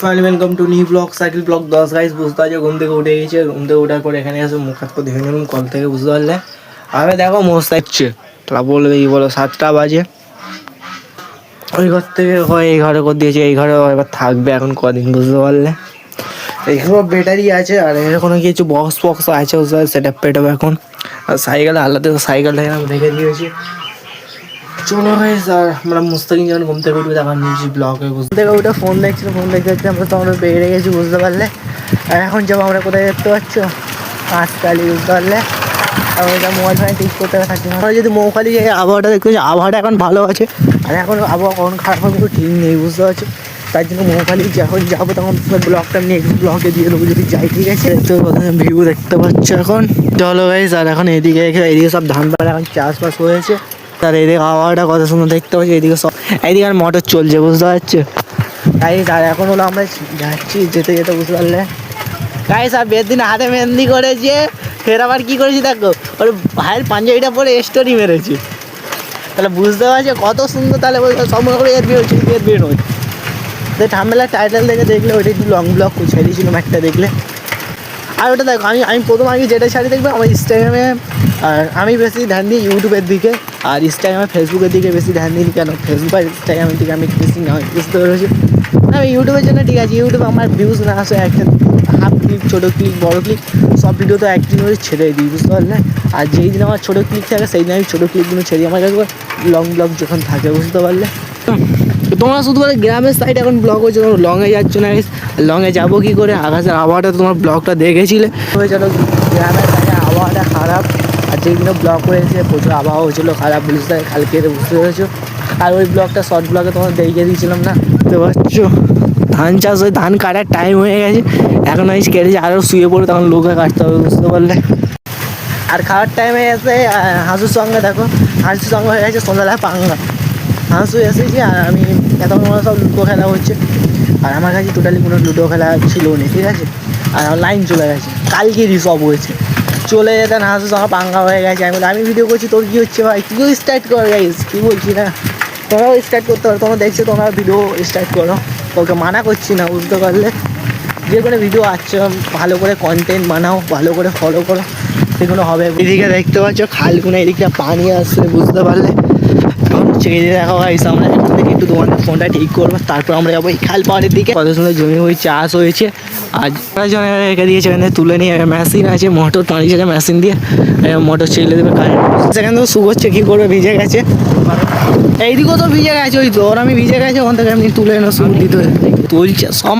Finally welcome to new blog cycle blog 10 guys. বুঝতে পারছো ঘুম থেকে উঠে গেছে, ঘুম থেকে ওঠার পর এখানে আসে মুখ হাত পা ধুয়ে নিলাম কল থেকে, বুঝতে পারলে। আমি দেখো মস্ত আসছে, তারা বলবে কি বলো 7টা বাজে। ওই ঘর থেকে হয় এই ঘরে করে দিয়েছে, এই ঘরে এবার থাকবে এখন কদিন, বুঝতে পারলে। এইগুলো ব্যাটারি আছে আর এরকম কিছু বক্স বক্স আছে, বুঝতে পারলে, সেটা পেটাবো এখন। আর সাইকেল আলাদা সাইকেলটা এরকম রেখে দিয়েছি। চলো গাইস, আর আমরা মুস্তাকিম যখন ঘুম থেকে উঠবে তখন নিয়েছি ব্লগে, বুঝতে থেকে উঠে ফোন দেখছি, ফোন দেখতে দেখতে আমরা তো আমরা বেড়ে গেছি, বুঝতে পারলে। আর এখন যাবো আমরা কোথায় দেখতে পাচ্ছ, কাঁচকালি, বুঝতে পারলে। আর ওইটা মোবাইল ফোনে ঠিক করতে থাকছি। আমরা যদি মৌখালি জায়গায় আবহাওয়াটা দেখতে পাচ্ছি, আবহাওয়াটা এখন ভালো আছে। আর এখন আবহাওয়া কখন খারাপ হবে কোনো ঠিক নেই, বুঝতে পারছো। তার জন্য মৌখালি যখন যাবো তখন ব্লগটা নেক্সট ব্লগে দিয়ে দেবো যদি যাই, ঠিক আছে। তো ভিউ দেখতে পাচ্ছ এখন। চলো গাইস, আর এখন এদিকে সব ধান পাড়া এখন চাষবাস হয়েছে। তার এদিকে আবহাওয়াটা কত সুন্দর দেখতে পাচ্ছি, এদিকে সব এইদিকে আর মোটর চলছে, বুঝতে পারছো গাইস। আর এখন হলো আমরা যাচ্ছি যেতে যেতে, বুঝতে পারলে গাইস। আর বের দিন হাতে মেহেন্দি করেছে, ফের আবার কি করেছি দেখো, ওর ভাইয়ের পাঞ্জাবিটা পরে স্টোরি মেরেছে। তাহলে বুঝতে পারছো কত সুন্দর, তাহলে সময় করে এর বেরোচ্ছে, এর বেরোয়। তো ঠাম্বেলার টাইটেল দেখে দেখলে ওইটা একটু লং ব্লগ ছেড়েছিলাম একটা, দেখলে। আর ওটা দেখো, আমি প্রথম আগে যেটা শাড়ি দেখবে আমার ইনস্টাগ্রামে। আর আমি বেশি ধ্যান দিই ইউটিউবের দিকে, আর ইনস্টাগ্রামে ফেসবুকের দিকে বেশি ধ্যান দিই। কেন ফেসবুক আর ইনস্টাগ্রামের দিকে আমি বেশি না, বুঝতে পেরেছি। আমি ইউটিউবের জন্য ঠিক আছে, ইউটিউবে আমার ভিউজ না আসে, একটা হাফ ক্লিক, ছোটো ক্লিক, বড়ো ক্লিক, সব ভিডিও তো একদিন করে ছেড়ে দিই, বুঝতে পারলে। আর যেই দিন আমার ছোটো ক্লিক থাকে সেই দিন আমি ছোটো ক্লিকগুলো ছেড়ে আমার কাছে লং ব্লগ যখন থাকে, বুঝতে পারলে। তোমরা শুধু বলে গ্রামের সাইড এখন ব্লগ হচ্ছে, তোমরা লংয়ে যাচ্ছ না। লংয়ে যাবো কী করে, আকাশের আবহাওয়াটা তোমার ব্লগটা দেখেছিলে। হয়ে চলো গ্রামের সাইডে আবহাওয়াটা খারাপ, আর যেগুলো ব্লগ করেছে প্রচুর আবহাওয়া হচ্ছিলো খারাপ, বুঝতে কালকে, বুঝতে পেরেছো। আর ওই ব্লগটা শর্ট ব্লগে তোমার দেখিয়ে দিয়েছিলাম না, বুঝতে পারছো। ধান চাষ হয়ে ধান কাটার টাইম হয়ে গেছে, এখন আমি কেটেছি, আরও শুয়ে পড়ে তখন লোকে কাটতে হবে, বুঝতে পারলে। আর খাওয়ার টাইমে এসে হাঁসুর সঙ্গে দেখো, হাঁসুর সঙ্গে হয়ে গেছে সন্ধ্যাবেলা পাঙ্গা। হাঁসু এসেছি আর আমি এতক্ষণ সব লুডো খেলা হচ্ছে, আর আমার কাছে টোটালি কোনো লুডো খেলা ছিল না, ঠিক আছে। আর লাইন চলে গেছে, কালকেরই সব হয়েছে, চলে যেতেন হাঁসুর সঙ্গে পাঙ্গা হয়ে গেছে। আমি ভিডিও করছি, তোর কী হচ্ছে ভাই, তুইও স্টার্ট কর গাইস, কী বলছি না, তোমরাও স্টার্ট করতে পারো। তোমরা দেখছো, তোমরা ভিডিও স্টার্ট করো, তোকে মানা করছি না, বুঝতে পারলে। যে কোনো ভিডিও আসছে ভালো করে কন্টেন্ট বানাও, ভালো করে ফলো করো, সেগুলো হবে। এদিকে দেখতে পাচ্ছ খালগুনা, এদিকটা পানি আসছে, বুঝতে পারলে। ছেড়ে দেখা হয় আমরা এখান থেকে একটু তোমাদের ফোনটা ঠিক করবো, তারপর আমরা যাবো এই খাল পাহাড়ের দিকে। কত সুন্দর জমি হয়ে চাষ হয়েছে, আজ জনে রেখে দিয়েছে, এখানে তুলে নিয়ে মেশিন আছে, মোটর পানি ছেড়ে মেশিন দিয়ে মোটর ছেড়ে দেবে কারেন্ট। সেখান থেকে শুকোচ্ছে, কী করবে, ভিজে গেছে। এইদিকেও তো ভিজে গেছে, ওই তো ওর আমি ভিজে গেছে, ওখান থেকে এমনি তুলে এনে শুক দিতে তুলছে সব।